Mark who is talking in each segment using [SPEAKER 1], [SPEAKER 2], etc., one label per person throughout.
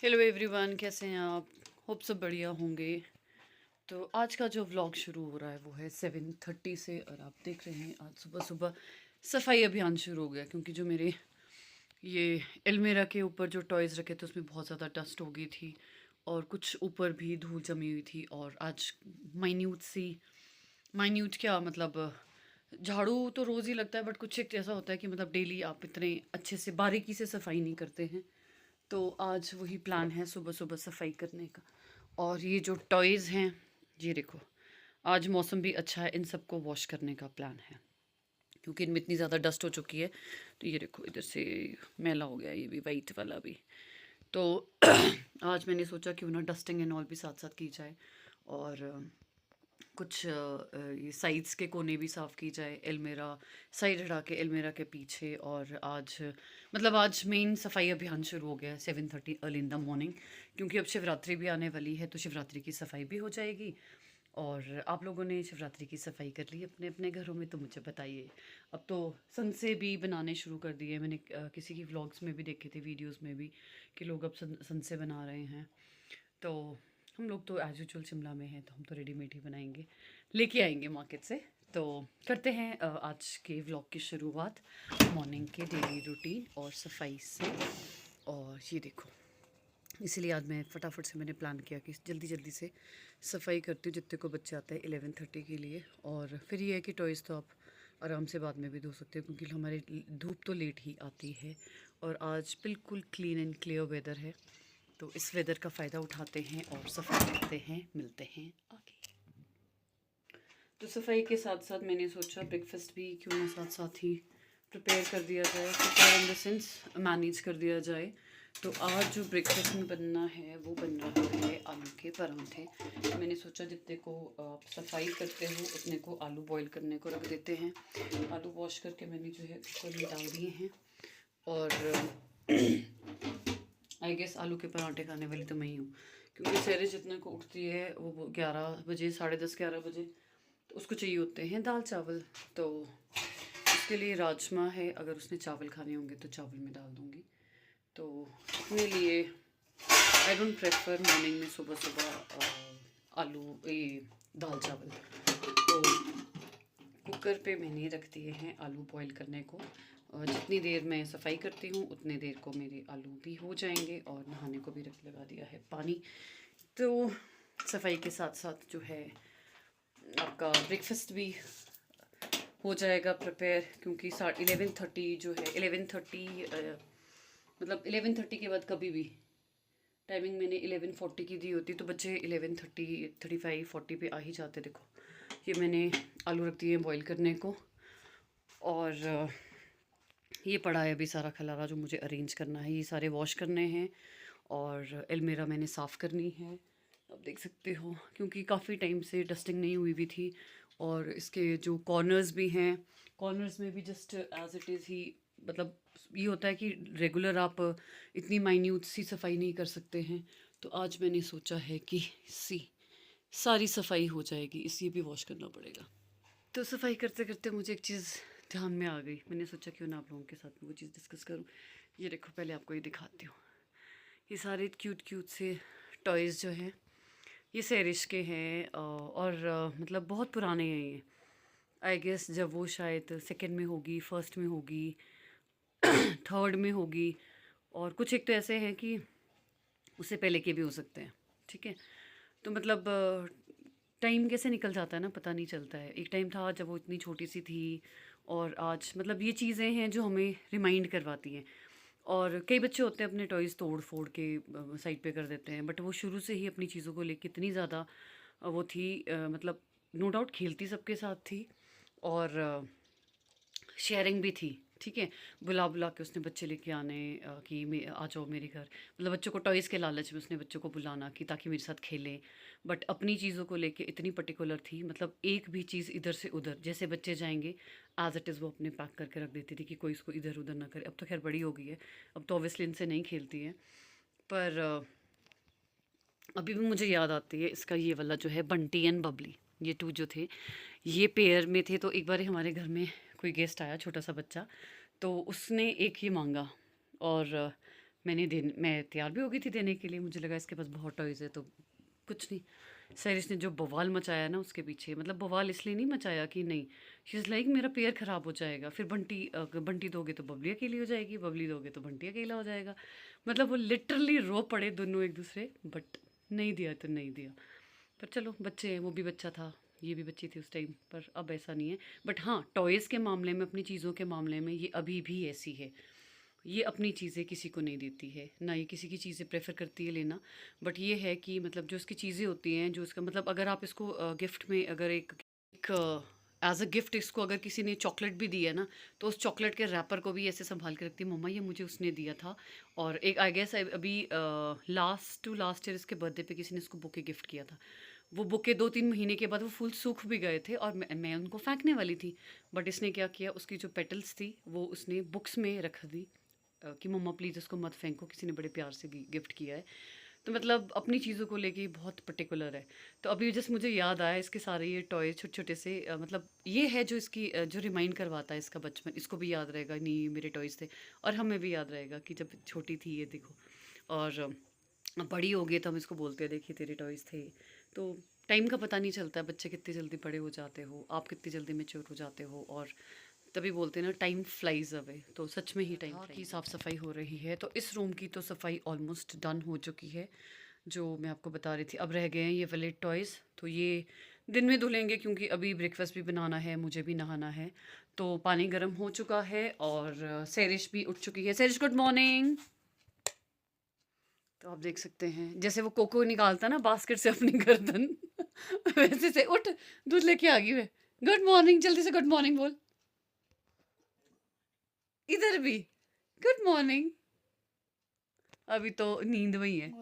[SPEAKER 1] Hello everyone, कैसे हैं आप? होप सब बढ़िया होंगे। तो आज का जो व्लॉग शुरू हो रहा है वो है 7:30 से, और आप देख रहे हैं आज सुबह सुबह सफाई अभियान शुरू हो गया, क्योंकि जो मेरे ये एलमेरा के ऊपर जो टॉयज़ रखे थे उसमें बहुत ज़्यादा डस्ट हो गई थी, और कुछ ऊपर भी धूल जमी हुई थी। और आज माइन्यूट क्या मतलब, झाड़ू तो रोज़ ही लगता है, बट कुछ एक ऐसा होता है कि मतलब डेली आप इतने अच्छे से बारीकी से सफाई नहीं करते हैं। तो आज वही प्लान है सुबह सुबह सफाई करने का। और ये जो टॉयज़ हैं, ये देखो, आज मौसम भी अच्छा है, इन सबको वॉश करने का प्लान है, क्योंकि इनमें इतनी ज़्यादा डस्ट हो चुकी है। तो ये देखो, इधर से मैला हो गया, ये भी वाइट वाला भी। तो आज मैंने सोचा कि ना डस्टिंग एंड ऑल भी साथ साथ की जाए, और कुछ ये साइड्स के कोने भी साफ़ की जाए, एलमेरा साइड हटा के एलमेरा के पीछे। और आज मतलब आज मेन सफाई अभियान शुरू हो गया है 7:30 अर्ली इन द मॉर्निंग, क्योंकि अब शिवरात्रि भी आने वाली है, तो शिवरात्रि की सफाई भी हो जाएगी। और आप लोगों ने शिवरात्रि की सफाई कर ली अपने अपने घरों में? तो मुझे बताइए। अब तो संसे भी बनाने शुरू कर दिए मैंने, किसी की व्लॉग्स में भी देखे थे, वीडियोस में भी, कि लोग अब संसे बना रहे हैं। तो हम लोग तो एज यूजुअल शिमला में हैं, तो हम तो रेडीमेड ही बनाएंगे, लेके आएंगे मार्केट से। तो करते हैं आज के व्लॉग की शुरुआत मॉर्निंग के डेली रूटीन और सफाई से। और ये देखो, इसलिए आज मैं फटाफट से मैंने प्लान किया कि जल्दी जल्दी से सफाई करती हूँ, जितने को बच्चे आते हैं 11:30 के लिए। और फिर ये है कि टॉयज़ तो आप आराम से बाद में भी धो सकते हो, क्योंकि हमारे धूप तो लेट ही आती है। और आज बिल्कुल क्लीन एंड क्लियर वेदर है, तो इस वेदर का फ़ायदा उठाते हैं और सफाई करते हैं। मिलते हैं आगे। तो सफाई के साथ साथ मैंने सोचा ब्रेकफास्ट भी क्यों ना साथ साथ ही प्रिपेयर कर दिया जाए, prepare in the sense manage कर दिया जाए। तो आज जो ब्रेकफास्ट में बनना है वो बन रहा है आलू के परांठे। मैंने सोचा जितने को आप सफाई करते हो उतने को आलू बॉईल करने को रख देते हैं। आलू वॉश करके मैंने जो है कुकर में डाल दिए हैं। और आई गेस आलू के परांठे खाने वाली तो मैं ही हूँ, क्योंकि सैरे जितने को उठती है वो 11 बजे, 10:30 11 बजे, तो उसको चाहिए होते हैं दाल चावल। तो उसके लिए राजमा है, अगर उसने चावल खाने होंगे तो चावल में डाल दूँगी। तो अपने लिए आई डोंट प्रेफर मॉर्निंग में सुबह सुबह आलू ये दाल चावल। तो कुकर पे मैंने रख दिए हैं आलू बॉईल करने को, और जितनी देर मैं सफाई करती हूँ उतनी देर को मेरे आलू भी हो जाएंगे। और नहाने को भी रख लगा दिया है पानी। तो सफाई के साथ साथ जो है आपका ब्रेकफास्ट भी हो जाएगा प्रिपेयर, क्योंकि 11:30 जो है 11:30 मतलब 11:30 के बाद कभी भी टाइमिंग मैंने 11:40 की दी होती, तो बच्चे 11:30 35 40 पे आ ही जाते। देखो, ये मैंने आलू रख दिए बॉईल करने को। और ये पड़ा है अभी सारा खलारा जो मुझे अरेंज करना है, ये सारे वॉश करने हैं। और अलमीरा मैंने साफ़ करनी है, आप देख सकते हो, क्योंकि काफ़ी टाइम से डस्टिंग नहीं हुई भी थी। और इसके जो कॉर्नर्स भी हैं, कॉर्नर्स में भी जस्ट एज इट इज़ ही, मतलब ये होता है कि रेगुलर आप इतनी माइन्यूट सी सफाई नहीं कर सकते हैं। तो आज मैंने सोचा है कि सारी सफाई हो जाएगी, इसलिए भी वॉश करना पड़ेगा। तो सफाई करते करते मुझे एक चीज़ ध्यान में आ गई, मैंने सोचा क्यों ना आप लोगों के साथ में वो चीज़ डिस्कस करूं। ये देखो, पहले आपको ये दिखाती हूँ। ये सारे क्यूट क्यूट से टॉयज़ जो हैं, ये सैरिश के हैं, और मतलब बहुत पुराने हैं ये। आई गेस जब वो शायद सेकंड में होगी, फर्स्ट में होगी, थर्ड में होगी, और कुछ एक तो ऐसे हैं कि उससे पहले के भी हो सकते हैं। ठीक है, तो मतलब टाइम कैसे निकल जाता है ना, पता नहीं चलता है। एक टाइम था जब वो इतनी छोटी सी थी, और आज मतलब ये चीज़ें हैं जो हमें रिमाइंड करवाती हैं। और कई बच्चे होते हैं अपने टॉयज़ तोड़ फोड़ के साइड पे कर देते हैं, बट वो शुरू से ही अपनी चीज़ों को लेके इतनी ज़्यादा वो थी, मतलब नो डाउट खेलती सबके साथ थी, और शेयरिंग भी थी। ठीक है, बुला बुला के उसने बच्चे लेके आने, कि आ जाओ मेरे घर, मतलब बच्चों को टॉयज़ के लालच में उसने बच्चों को बुलाना कि ताकि मेरे साथ खेलें। बट अपनी चीज़ों को लेके इतनी पर्टिकुलर थी, मतलब एक भी चीज़ इधर से उधर, जैसे बच्चे जाएंगे एज इट इज़ वो अपने पैक करके रख देती थी कि कोई इसको इधर उधर ना करे। अब तो खैर बड़ी हो गई है, अब तो ऑब्वियसली इनसे नहीं खेलती है। पर अभी भी मुझे याद आती है इसका ये वाला जो है बंटी एंड बबली, ये टू जो थे, ये पेयर में थे। तो एक बार हमारे घर में कोई गेस्ट आया, छोटा सा बच्चा, तो उसने एक ही मांगा, और मैं तैयार भी हो गई थी देने के लिए, मुझे लगा इसके पास बहुत टॉयज़ है तो कुछ नहीं। सैरिस ने जो बवाल मचाया ना उसके पीछे, मतलब बवाल इसलिए नहीं मचाया कि नहीं, शी इज़ लाइक मेरा पेयर ख़राब हो जाएगा, फिर बंटी दोगे तो बबली अकेली हो जाएगी, बबली दोगे तो बंटी अकेला हो जाएगा। मतलब वो लिटरली रो पड़े दोनों एक दूसरे, बट नहीं दिया तो नहीं दिया। पर चलो बच्चे हैं, वो भी बच्चा था, ये भी बच्ची थी उस टाइम पर, अब ऐसा नहीं है। बट हाँ, टॉयज़ के मामले में, अपनी चीज़ों के मामले में ये अभी भी ऐसी है। ये अपनी चीज़ें किसी को नहीं देती है, ना ये किसी की चीज़ें प्रेफर करती है लेना। बट ये है कि मतलब जो उसकी चीज़ें होती हैं, जो उसका मतलब अगर आप इसको गिफ्ट में अगर एक एज अ गिफ्ट इसको अगर किसी ने चॉकलेट भी दी है ना, तो उस चॉकलेट के रैपर को भी ऐसे संभाल के रखती है, मम्मा ये मुझे उसने दिया था। और एक आई गेस अभी लास्ट ईयर इसके बर्थडे पे किसी ने इसको बुके गिफ्ट किया था। वो बुके 2-3 महीने के बाद वो फूल सूख भी गए थे और मैं उनको फेंकने वाली थी। बट इसने क्या किया, उसकी जो पेटल्स थी वो उसने बुक्स में रख दी कि मम्मा प्लीज़ इसको मत फेंको, किसी ने बड़े प्यार से गिफ्ट किया है। तो मतलब अपनी चीज़ों को लेके बहुत पर्टिकुलर है। तो अभी जस्ट मुझे याद आया इसके सारे ये टॉय छोटे छोटे से, मतलब ये है जो इसकी जो रिमाइंड करवाता है इसका बचपन, इसको भी याद रहेगा नहीं ये मेरे टॉयज़ थे। और हमें भी याद रहेगा कि जब छोटी थी ये देखो। और बड़ी हो गई तो हम इसको बोलते हैं देखिए तेरे टॉयज़ थे। तो टाइम का पता नहीं चलता है, बच्चे कितनी जल्दी बड़े हो जाते हो, आप कितनी जल्दी मैच्योर हो जाते हो, और तभी बोलते हैं ना टाइम फ्लाइज अवे। तो सच में ही टाइम की साफ़ सफाई हो रही है। तो इस रूम की तो सफाई ऑलमोस्ट डन हो चुकी है, जो मैं आपको बता रही थी। अब रह गए हैं ये वाले टॉयज़, तो ये दिन में धुलेंगे क्योंकि अभी ब्रेकफास्ट भी बनाना है, मुझे भी नहाना है। तो पानी गर्म हो चुका है और सैरिश भी उठ चुकी है। सैरिश गुड मॉर्निंग। तो आप देख सकते हैं जैसे वो कोको निकालता ना बास्केट से अपनी गर्दन वैसे से उठ, दूध लेके आ गई मैं। गुड मॉर्निंग, जल्दी से गुड मॉर्निंग बोल। इधर भी गुड मॉर्निंग। अभी तो नींद में ही है,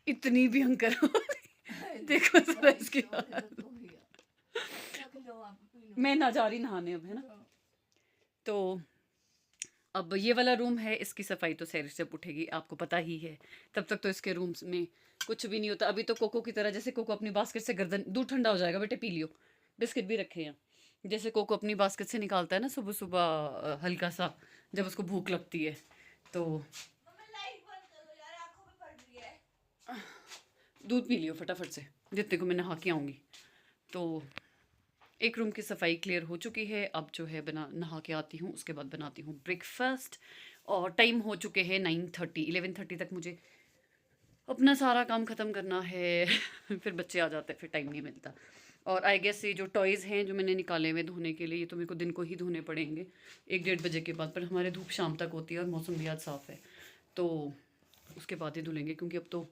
[SPEAKER 1] इतनी भयंकर हो रही। देखो जरा इसकी हालत। मैं ना जा रही नहाने अब, है ना। तो अब ये वाला रूम है, इसकी सफाई तो सैर से उठेगी, आपको पता ही है। तब तक तो इसके रूम्स में कुछ भी नहीं होता। अभी तो कोको की तरह, जैसे कोको अपनी बास्केट से गर्दन, दूध ठंडा हो जाएगा बेटे पी लियो, बिस्किट भी रखे हैं। जैसे कोको अपनी बास्केट से निकालता है ना सुबह सुबह हल्का सा, जब उसको भूख लगती है तो दूध पी लियो फटाफट से, जितने को मैं नहा के आऊँगी। तो एक रूम की सफाई क्लियर हो चुकी है। अब जो है बना नहा के आती हूँ, उसके बाद बनाती हूँ ब्रेकफास्ट। और टाइम हो चुके हैं 9:30, 11:30 तक मुझे अपना सारा काम ख़त्म करना है फिर बच्चे आ जाते हैं, फिर टाइम नहीं मिलता। और आई गेस ये जो टॉयज़ हैं जो मैंने निकाले हुए धोने के लिए, ये तो मेरे को दिन को ही धोने पड़ेंगे 1-1:30 बजे के बाद। पर हमारे धूप शाम तक होती है और मौसम भी आज साफ़ है, तो उसके बाद ही धुलेंगे क्योंकि अब तो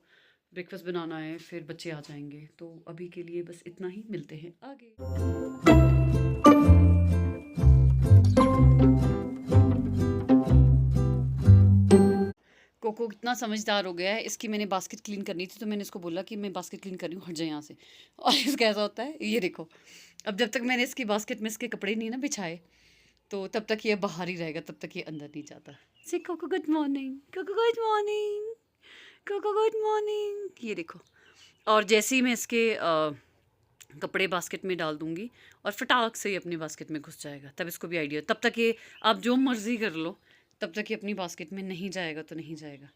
[SPEAKER 1] ब्रेकफास्ट बनाना है, फिर बच्चे आ जाएंगे। तो अभी के लिए बस इतना ही, मिलते हैं आगे। कोको कितना समझदार हो गया है, इसकी मैंने बास्केट क्लीन करनी थी तो मैंने इसको बोला कि मैं बास्केट क्लीन कर रही हूँ, हट जाए यहाँ से। और इसका ऐसा होता है, ये देखो, अब जब तक मैंने इसकी बास्केट में इसके कपड़े नहीं ना बिछाए, तो तब तक ये बाहर ही रहेगा, तब तक ये अंदर नहीं जाता। से Coco good morning, Coco good morning, Coco good morning, ये देखो। और जैसे ही मैं इसके कपड़े बास्केट में डाल दूँगी और फटाक से ये अपनी बास्केट में घुस जाएगा, तब इसको भी आइडिया, तब तक ये आप जो मर्ज़ी कर लो, तब तक ये अपनी बास्केट में नहीं जाएगा तो नहीं जाएगा।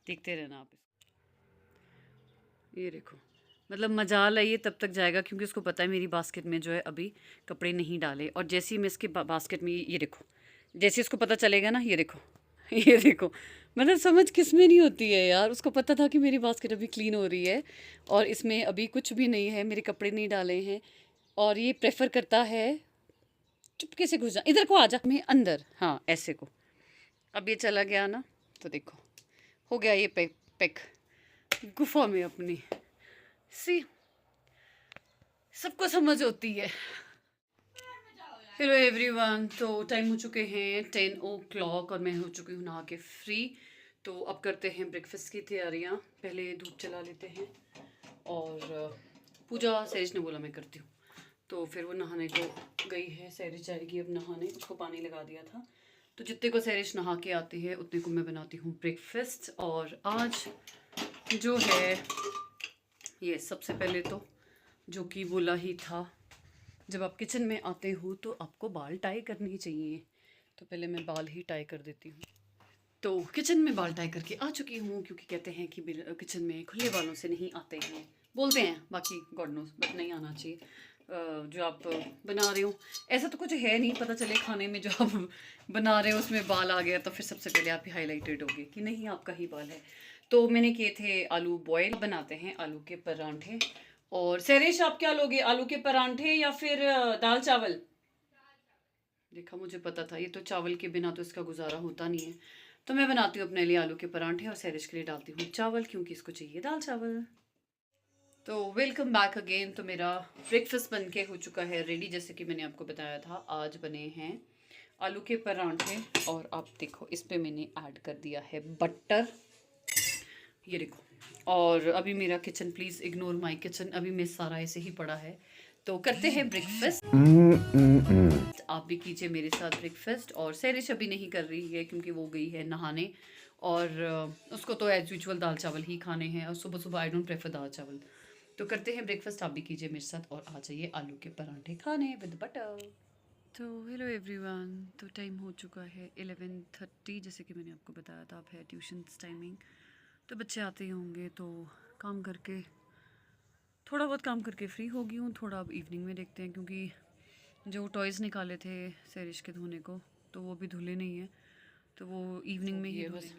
[SPEAKER 1] देखते रहना आप। ये देखो, मतलब मजाल है, ये तब तक जाएगा क्योंकि उसको पता है मेरी बास्केट में जो है अभी कपड़े नहीं डाले। और जैसे ही मैं इसके बास्केट में, ये देखो, जैसे इसको पता चलेगा ना, ये देखो ये देखो, मतलब समझ किस में नहीं होती है यार। उसको पता था कि मेरी बास्केट अभी क्लीन हो रही है और इसमें अभी कुछ भी नहीं है, मेरे कपड़े नहीं डाले हैं, और ये प्रेफर करता है चुपके से घुस जा, इधर को आ जा, मैं अंदर, हाँ ऐसे को। अब ये चला गया ना, तो देखो हो गया ये पैक गुफा में अपनी। सी, सबको समझ होती है। हेलो एवरीवन, तो टाइम हो चुके हैं 10 o'clock और मैं हो चुकी हूँ नहा के फ्री। तो अब करते हैं ब्रेकफास्ट की तैयारियाँ। पहले धूप चला लेते हैं और पूजा सैरिश ने बोला मैं करती हूँ, तो फिर वो नहाने को गई है। सैरिश जाएगी अब नहाने, उसको पानी लगा दिया था। तो जितने को सैरिश नहा के आती है उतने को मैं बनाती हूँ ब्रेकफास्ट। और आज जो है ये सबसे पहले तो जो कि बोला ही था, जब आप किचन में आते हो तो आपको बाल टाई करनी चाहिए। तो पहले मैं बाल ही टाई कर देती हूँ। तो किचन में बाल टाई करके आ चुकी हूँ, क्योंकि कहते हैं कि किचन में खुले बालों से नहीं आते हैं, बोलते हैं, बाकी गॉड नोस, बट नहीं आना चाहिए। जो आप बना रहे हो, ऐसा तो कुछ है नहीं, पता चले खाने में जो आप बना रहे हो उसमें बाल आ गया तो फिर सबसे पहले आप ही हाईलाइटेड होगे कि नहीं आपका ही बाल है। तो मैंने किए थे आलू बॉयल, बनाते हैं आलू के परांठे। और सैरिश आप क्या लोगे, आलू के परांठे या फिर दाल चावल? देखा, मुझे पता था, ये तो चावल के बिना तो इसका गुजारा होता नहीं है। तो मैं बनाती हूँ अपने लिए आलू के परांठे और सैरिश के लिए डालती हूँ चावल, क्योंकि इसको चाहिए दाल चावल। तो वेलकम बैक अगेन। तो मेरा ब्रेकफास्ट बन के हो चुका है रेडी। जैसे कि मैंने आपको बताया था, आज बने हैं आलू के परांठे। और आप देखो, इस पे मैंने ऐड कर दिया है बटर, ये देखो। और अभी मेरा kitchen, please ignore my kitchen, अभी मेरा सारा ऐसे ही पड़ा है। तो करते हैं ब्रेकफास्ट। आप भी कीजिए मेरे साथ ब्रेकफास्ट। और सैरिश अभी नहीं कर रही है क्योंकि वो गई है नहाने, और उसको तो एज यूजुअल दाल चावल ही खाने हैं, और सुबह सुबह आई डोंट प्रेफर दाल चावल। तो करते हैं ब्रेकफास्ट, आप भी कीजिए मेरे साथ और आ जाइए आलू के परांठे खाने विद बटर। तो हेलो एवरीवन, तो टाइम हो चुका है 11:30, जैसे कि मैंने आपको बताया था, अब है ट्यूशन टाइमिंग। तो बच्चे आते ही होंगे, तो काम करके, थोड़ा बहुत काम करके फ्री हो गई हूँ। थोड़ा अब इवनिंग में देखते हैं, क्योंकि जो टॉयज़ निकाले थे सैरिश के धोने को, तो वो भी धुले नहीं हैं, तो वो इवनिंग में ही बस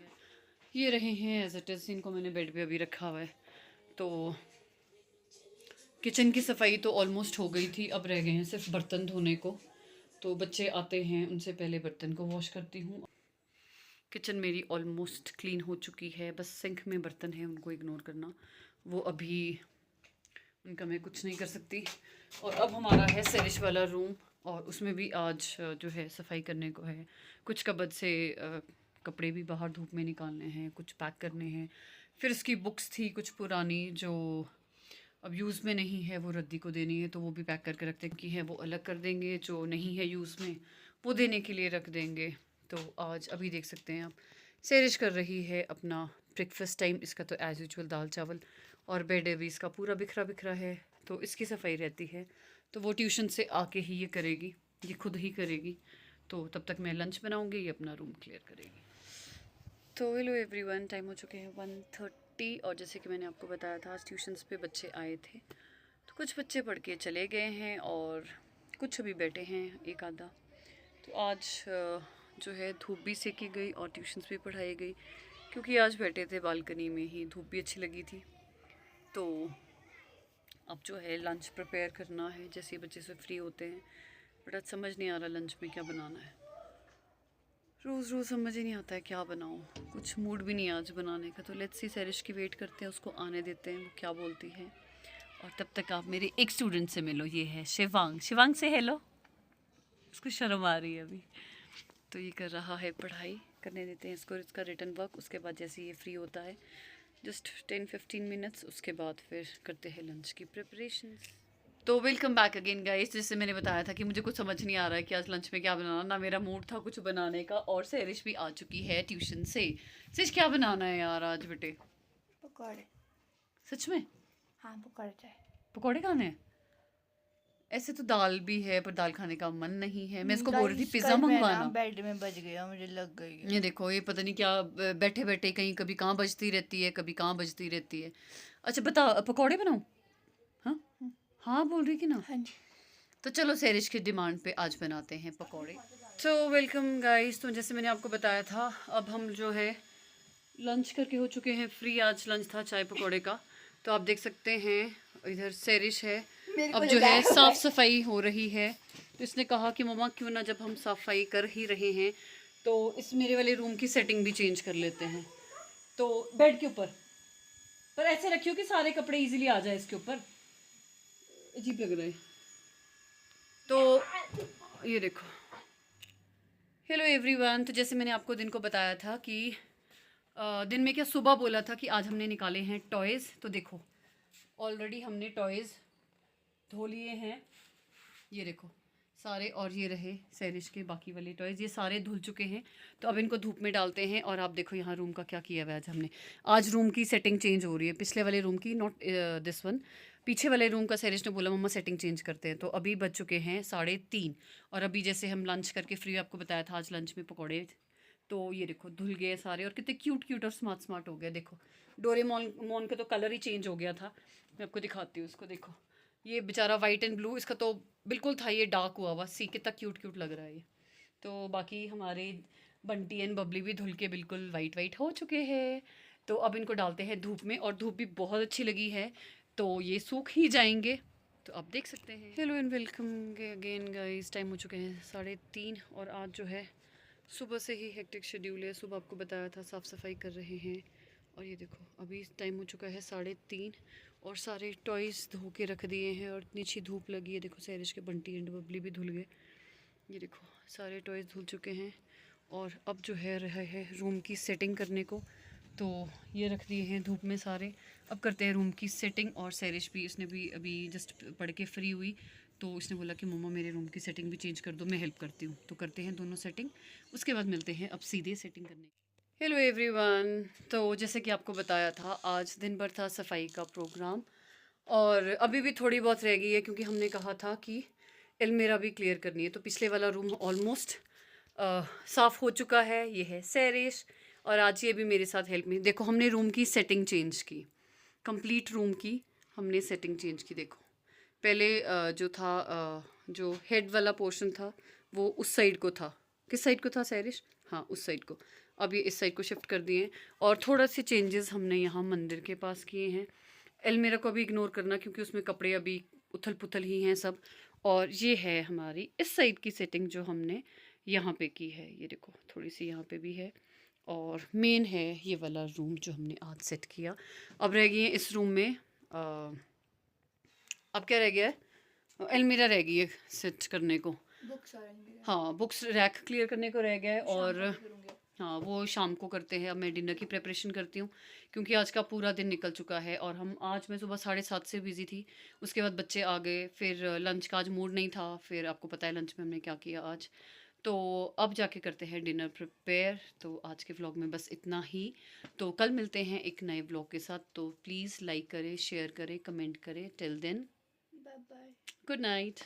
[SPEAKER 1] ये रहे हैं एज इट इज़। इनको मैंने बेड पे अभी रखा हुआ है। तो किचन की सफाई तो ऑलमोस्ट हो गई थी, अब रह गए हैं सिर्फ बर्तन धोने को। तो बच्चे आते हैं, उनसे पहले बर्तन को वॉश करती हूँ। किचन मेरी ऑलमोस्ट क्लीन हो चुकी है, बस सिंक में बर्तन है, उनको इग्नोर करना, वो अभी, उनका मैं कुछ नहीं कर सकती। और अब हमारा है सैरिश वाला रूम, और उसमें भी आज जो है सफाई करने को है। कुछ कबर्ड से कपड़े भी बाहर धूप में निकालने हैं, कुछ पैक करने हैं। फिर उसकी बुक्स थी कुछ पुरानी, जो अब यूज़ में नहीं है, वो रद्दी को देनी है, तो वो भी पैक करके रखते हैं कि है वो अलग कर देंगे, जो नहीं है यूज़ में वो देने के लिए रख देंगे। तो आज अभी देख सकते हैं आप, सैरिश कर रही है अपना ब्रेकफास्ट टाइम। इसका तो एज़ यूजुअल दाल चावल, और बेड अभी इसका पूरा बिखरा बिखरा है, तो इसकी सफाई रहती है। तो वो ट्यूशन से आके ही ये करेगी, ये खुद ही करेगी। तो तब तक मैं लंच बनाऊंगी, ये अपना रूम क्लियर करेगी। तो हेलो एवरीवन, टाइम हो चुके हैं 1:30, और जैसे कि मैंने आपको बताया था, आज ट्यूशन्स पे बच्चे आए थे। तो कुछ बच्चे पढ़ के चले गए हैं, और कुछ अभी बैठे हैं, एक आधा। तो आज जो है धूप भी सेकी गई और ट्यूशन्स भी पढ़ाई गई, क्योंकि आज बैठे थे बालकनी में ही, धूप भी अच्छी लगी थी। तो अब जो है लंच प्रिपेयर करना है, जैसे बच्चे से फ्री होते हैं। बट आज समझ नहीं आ रहा लंच में क्या बनाना है। रोज़ रोज़ समझ ही नहीं आता है क्या बनाऊँ, कुछ मूड भी नहीं है आज बनाने का। तो लेट्स सी, सैरिश की वेट करते हैं, उसको आने देते हैं, वो क्या बोलती है। और तब तक आप मेरे एक स्टूडेंट से मिलो, ये है शिवांग। शिवांग से हेलो। उसको शर्म आ रही है अभी, तो ये कर रहा है पढ़ाई। करने देते हैं इसको इसका रिटर्न वर्क, उसके बाद जैसे ये फ्री होता है, जस्ट 10-15 मिनट्स, उसके बाद फिर करते हैं लंच की प्रिपरेशंस। तो वेलकम बैक अगेन गाइस। जैसे मैंने बताया था कि मुझे कुछ समझ नहीं आ रहा है कि आज लंच में क्या बनाना, ना मेरा मूड था कुछ बनाने का। और सैरिश भी आ चुकी है ट्यूशन से। सैरिश क्या बनाना है यार आज बेटे?
[SPEAKER 2] पकौड़े।
[SPEAKER 1] सच में?
[SPEAKER 2] हाँ, पकौड़े चाहिए।
[SPEAKER 1] पकौड़े खाने हैं? ऐसे तो दाल भी है, पर दाल खाने का मन नहीं है। मैं इसको बोल रही थी
[SPEAKER 2] गाइस,
[SPEAKER 1] पिज़्ज़ा
[SPEAKER 2] कल मैं ना
[SPEAKER 1] मंगवाना।
[SPEAKER 2] बेड में बज गया, मुझे लग गई है।
[SPEAKER 1] ये देखो, ये पता नहीं क्या बैठे बैठे कहीं कभी कहाँ बजती रहती है, कभी कहाँ बजती रहती है। अच्छा बता, पकौड़े बनाऊँ? हाँ हाँ बोल रही कि ना।
[SPEAKER 2] हाँ जी।
[SPEAKER 1] तो चलो सैरिश की डिमांड पे आज बनाते हैं पकौड़े। तो वेलकम गाइस। तो जैसे मैंने आपको बताया था, अब हम जो है लंच करके हो चुके हैं फ्री। आज लंच था चाय पकौड़े का। तो आप देख सकते हैं इधर सैरिश है, अब जो है साफ़ सफाई हो रही है। तो इसने कहा कि मम्मा क्यों ना, जब हम सफाई कर ही रहे हैं, तो इस मेरे वाले रूम की सेटिंग भी चेंज कर लेते हैं। तो बेड के ऊपर पर ऐसे रखियो कि सारे कपड़े इजीली आ जाए इसके ऊपर, अजीब लग रहा है। तो ये देखो, हेलो एवरीवन। तो जैसे मैंने आपको दिन को बताया था कि दिन में क्या, सुबह बोला था कि आज हमने निकाले हैं टॉयज़। तो देखो, ऑलरेडी हमने टॉयज़ धो लिए हैं, ये देखो सारे। और ये रहे सैरिश के बाकी वाले टॉयज़, ये सारे धुल चुके हैं। तो अब इनको धूप में डालते हैं। और आप देखो यहाँ रूम का क्या किया हुआ है आज हमने। आज रूम की सेटिंग चेंज हो रही है, पिछले वाले रूम की, नॉट दिस वन। पीछे वाले रूम का सैरिश ने बोला मम्मा सेटिंग चेंज करते हैं। तो अभी बज चुके हैं 3:30, और अभी जैसे हम लंच करके फ्री, आपको बताया था आज लंच में पकौड़े। तो ये देखो धुल गए सारे और कितने क्यूट क्यूट और स्मार्ट स्मार्ट हो गए। देखो डोरेमोन मोन का तो कलर ही चेंज हो गया था। मैं आपको दिखाती हूँ इसको, देखो ये बेचारा वाइट एंड ब्लू, इसका तो बिल्कुल था ये डार्क हुआ हुआ। सी कितना क्यूट क्यूट लग रहा है ये। तो बाकी हमारे बंटी एंड बबली भी धुल के बिल्कुल वाइट वाइट हो चुके हैं। तो अब इनको डालते हैं धूप में, और धूप भी बहुत अच्छी लगी है तो ये सूख ही जाएंगे। तो आप देख सकते हैं। Hello and welcome again guys. Time हो चुके हैं 3:30 और आज जो है सुबह से ही हेक्टिक शेड्यूल है। सुबह आपको बताया था साफ़ सफाई कर रहे हैं, और ये देखो अभी टाइम हो चुका है 3:30 और सारे टॉयज़ धो के रख दिए हैं और इतनी अच्छी धूप लगी है। देखो सैरिश के बंटी एंड बबली भी धुल गए। ये देखो सारे टॉयज़ धुल चुके हैं और अब जो है रहा है रूम की सेटिंग करने को। तो ये रख दिए हैं धूप में सारे। अब करते हैं रूम की सेटिंग। और सैरिश भी, इसने भी अभी जस्ट पढ़ के फ्री हुई तो इसने बोला कि मम्मा मेरे रूम की सेटिंग भी चेंज कर दो, मैं हेल्प करती हूँ। तो करते हैं दोनों सेटिंग, उसके बाद मिलते हैं अब सीधे सेटिंग करने। Hello everyone. तो जैसे कि आपको बताया था आज दिन भर था सफाई का प्रोग्राम, और अभी भी थोड़ी बहुत रह गई है क्योंकि हमने कहा था कि अलमीरा भी क्लियर करनी है। तो पिछले वाला रूम ऑलमोस्ट साफ़ हो चुका है। ये है सैरिश, और आज ये भी मेरे साथ हेल्प में। देखो हमने रूम की सेटिंग चेंज की, कंप्लीट रूम की हमने सेटिंग चेंज की। देखो पहले जो था जो हेड वाला पोर्शन था वो उस साइड को था। किस साइड को था सैरिश? हाँ उस साइड को। अब ये इस साइड को शिफ्ट कर दिए, और थोड़ा से चेंजेस हमने यहाँ मंदिर के पास किए हैं। अलमीरा को अभी इग्नोर करना क्योंकि उसमें कपड़े अभी उथल पुथल ही हैं सब। और ये है हमारी इस साइड की सेटिंग जो हमने यहाँ पे की है। ये देखो थोड़ी सी यहाँ पे भी है, और मेन है ये वाला रूम जो हमने आज सेट किया। अब रह गई है इस रूम में अब क्या रह गया है? अलमीरा रह गई है सेट करने को।
[SPEAKER 2] बुक्स और अलमीरा
[SPEAKER 1] हाँ बुक्स रैक क्लियर करने को रह गया है,
[SPEAKER 2] शाम
[SPEAKER 1] और
[SPEAKER 2] को भी करूँगी।
[SPEAKER 1] हाँ वो शाम को करते हैं। अब मैं डिनर की प्रिपरेशन करती हूँ क्योंकि आज का पूरा दिन निकल चुका है। और हम आज मैं सुबह 7:30 से बिज़ी थी, उसके बाद बच्चे आ गए, फिर लंच का आज मूड नहीं था। फिर आपको पता है लंच में हमने क्या किया आज। तो अब जाके करते हैं डिनर प्रिपेयर। तो आज के व्लॉग में बस इतना ही। तो कल मिलते हैं एक नए व्लॉग के साथ। तो प्लीज़ लाइक करें, शेयर करें, कमेंट करें। Till then
[SPEAKER 2] bye bye.
[SPEAKER 1] Good night.